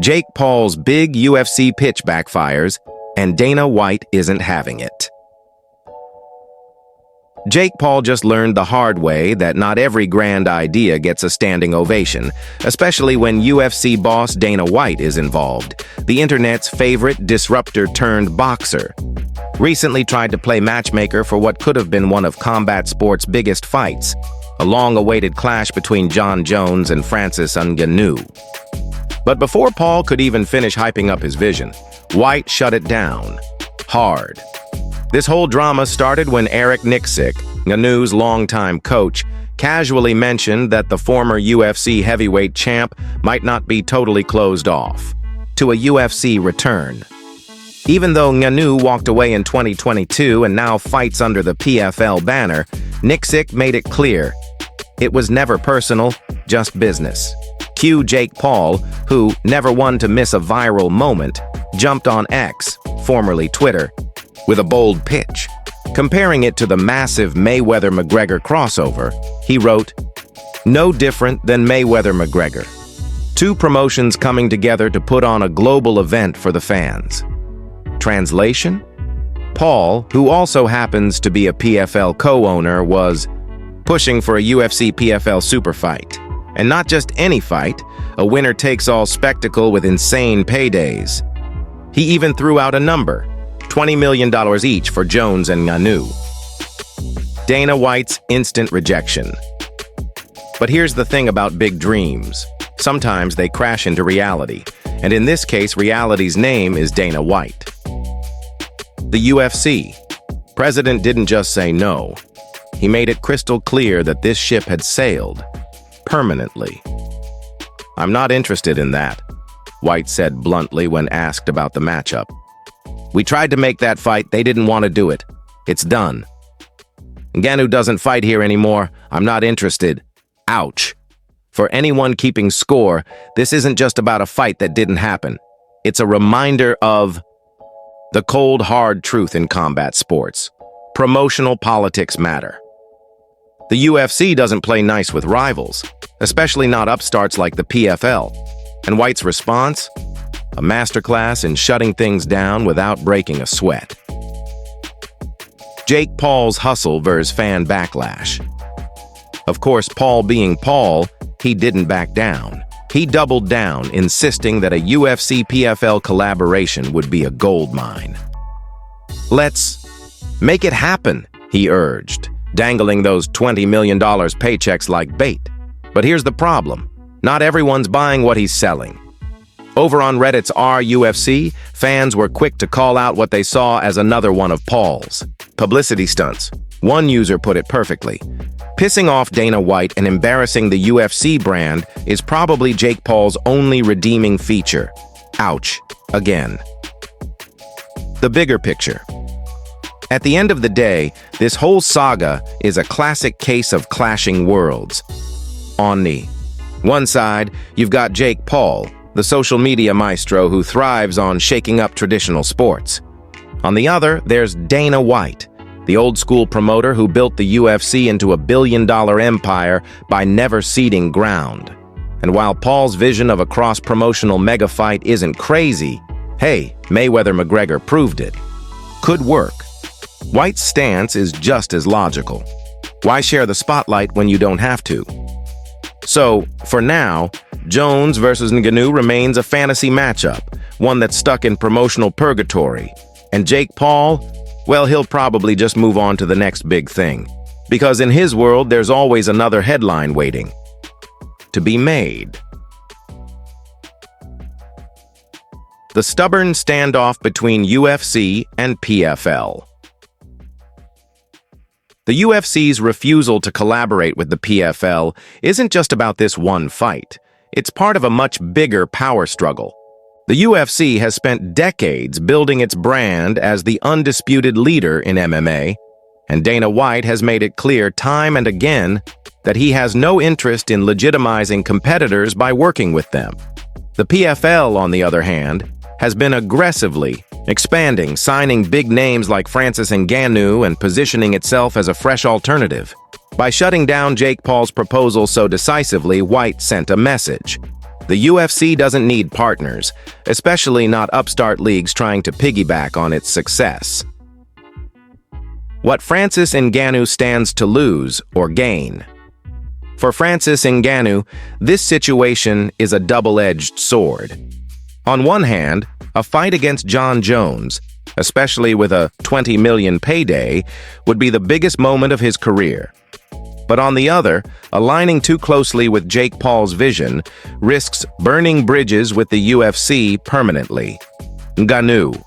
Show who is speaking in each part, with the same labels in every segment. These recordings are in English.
Speaker 1: Jake Paul's big UFC pitch backfires, and Dana White isn't having it. Jake Paul just learned the hard way that not every grand idea gets a standing ovation, especially when UFC boss Dana White is involved, the internet's favorite disruptor-turned-boxer. Recently tried to play matchmaker for what could have been one of combat sport's biggest fights, a long-awaited clash between Jon Jones and Francis Ngannou. But before Paul could even finish hyping up his vision, White shut it down. Hard. This whole drama started when Eric Nixick, Ngannou's longtime coach, casually mentioned that the former UFC heavyweight champ might not be totally closed off to a UFC return. Even though Ngannou walked away in 2022 and now fights under the PFL banner, Nixick made it clear it was never personal, just business. Cue Jake Paul, who, never one to miss a viral moment, jumped on X, formerly Twitter, with a bold pitch. Comparing it to the massive Mayweather-McGregor crossover, he wrote, "No different than Mayweather-McGregor. Two promotions coming together to put on a global event for the fans." Translation? Paul, who also happens to be a PFL co-owner, was pushing for a UFC PFL super fight. And not just any fight, a winner-takes-all spectacle with insane paydays. He even threw out a number, $20 million each for Jones and Ngannou. Dana White's instant rejection. But here's the thing about big dreams. Sometimes they crash into reality, and in this case, reality's name is Dana White. The UFC. President didn't just say no. He made it crystal clear that this ship had sailed. Permanently. "I'm not interested in that," White said bluntly when asked about the matchup. "We tried to make that fight, they didn't want to do it. It's done. Ngannou doesn't fight here anymore, I'm not interested. Ouch. For anyone keeping score, this isn't just about a fight that didn't happen. It's a reminder of the cold, hard truth in combat sports. Promotional politics matter. The UFC doesn't play nice with rivals, especially not upstarts like the PFL. And White's response? A masterclass in shutting things down without breaking a sweat. Jake Paul's hustle versus fan backlash. Of course, Paul being Paul, he didn't back down. He doubled down, insisting that a UFC PFL collaboration would be a goldmine. "Let's make it happen," he urged, dangling those $20 million paychecks like bait. But here's the problem. Not everyone's buying what he's selling. Over on Reddit's RUFC, fans were quick to call out what they saw as another one of Paul's publicity stunts. One user put it perfectly. Pissing off Dana White and embarrassing the UFC brand is probably Jake Paul's only redeeming feature. Ouch. Again. The bigger picture. At the end of the day, this whole saga is a classic case of clashing worlds. On the one side, you've got Jake Paul, the social media maestro who thrives on shaking up traditional sports. On the other, there's Dana White, the old-school promoter who built the UFC into a billion-dollar empire by never ceding ground. And while Paul's vision of a cross-promotional mega fight isn't crazy, hey, Mayweather-McGregor proved it. Could work. White's stance is just as logical. Why share the spotlight when you don't have to? So, for now, Jones versus Ngannou remains a fantasy matchup, one that's stuck in promotional purgatory. And Jake Paul, well, he'll probably just move on to the next big thing. Because in his world, there's always another headline waiting to be made. The stubborn standoff between UFC and PFL. The UFC's refusal to collaborate with the PFL isn't just about this one fight. It's part of a much bigger power struggle. The UFC has spent decades building its brand as the undisputed leader in MMA, and Dana White has made it clear time and again that he has no interest in legitimizing competitors by working with them. The PFL, on the other hand, has been aggressively expanding, signing big names like Francis Ngannou and positioning itself as a fresh alternative. By shutting down Jake Paul's proposal so decisively, White sent a message. The UFC doesn't need partners, especially not upstart leagues trying to piggyback on its success. What Francis Ngannou stands to lose or gain? For Francis Ngannou, this situation is a double-edged sword. On one hand, a fight against Jon Jones, especially with a $20 million payday, would be the biggest moment of his career. But on the other, aligning too closely with Jake Paul's vision risks burning bridges with the UFC permanently. Ngannou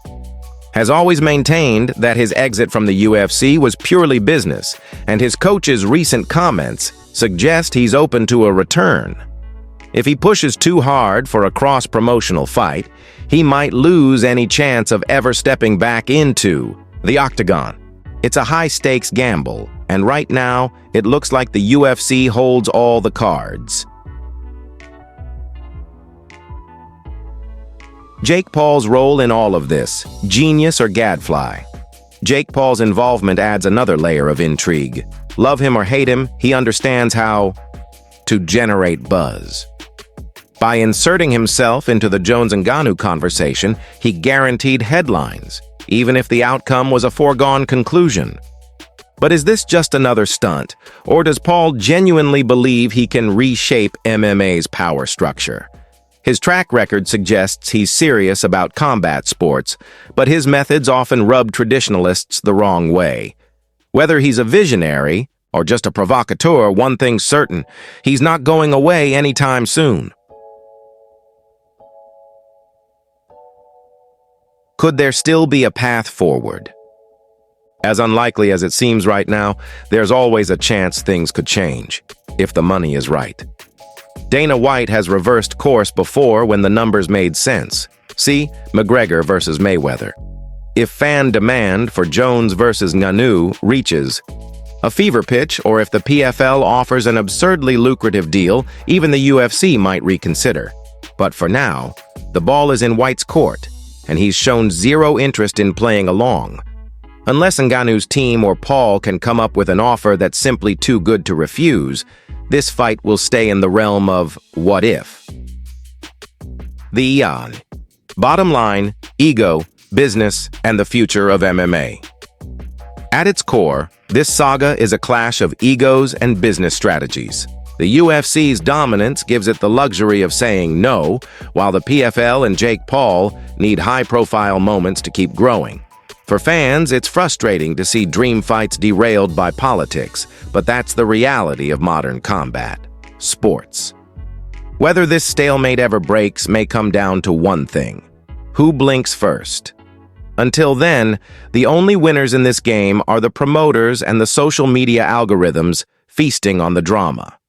Speaker 1: has always maintained that his exit from the UFC was purely business, and his coach's recent comments suggest he's open to a return. If he pushes too hard for a cross-promotional fight, he might lose any chance of ever stepping back into the octagon. It's a high-stakes gamble, and right now, it looks like the UFC holds all the cards. Jake Paul's role in all of this, genius or gadfly? Jake Paul's involvement adds another layer of intrigue. Love him or hate him, he understands how to generate buzz. By inserting himself into the Jones-Ngannou conversation, he guaranteed headlines, even if the outcome was a foregone conclusion. But is this just another stunt, or does Paul genuinely believe he can reshape MMA's power structure? His track record suggests he's serious about combat sports, but his methods often rub traditionalists the wrong way. Whether he's a visionary or just a provocateur, one thing's certain: he's not going away anytime soon. Could there still be a path forward? As unlikely as it seems right now, there's always a chance things could change, if the money is right. Dana White has reversed course before when the numbers made sense. See McGregor versus Mayweather. If fan demand for Jones versus Ngannou reaches a fever pitch, or if the PFL offers an absurdly lucrative deal, even the UFC might reconsider. But for now, the ball is in White's court, and he's shown zero interest in playing along. Unless Ngannou's team or Paul can come up with an offer that's simply too good to refuse, this fight will stay in the realm of what if. The Eon. Bottom line, ego, business, and the future of MMA. At its core, this saga is a clash of egos and business strategies. The UFC's dominance gives it the luxury of saying no, while the PFL and Jake Paul need high-profile moments to keep growing. For fans, it's frustrating to see dream fights derailed by politics, but that's the reality of modern combat: sports. Whether this stalemate ever breaks may come down to one thing: who blinks first? Until then, the only winners in this game are the promoters and the social media algorithms feasting on the drama.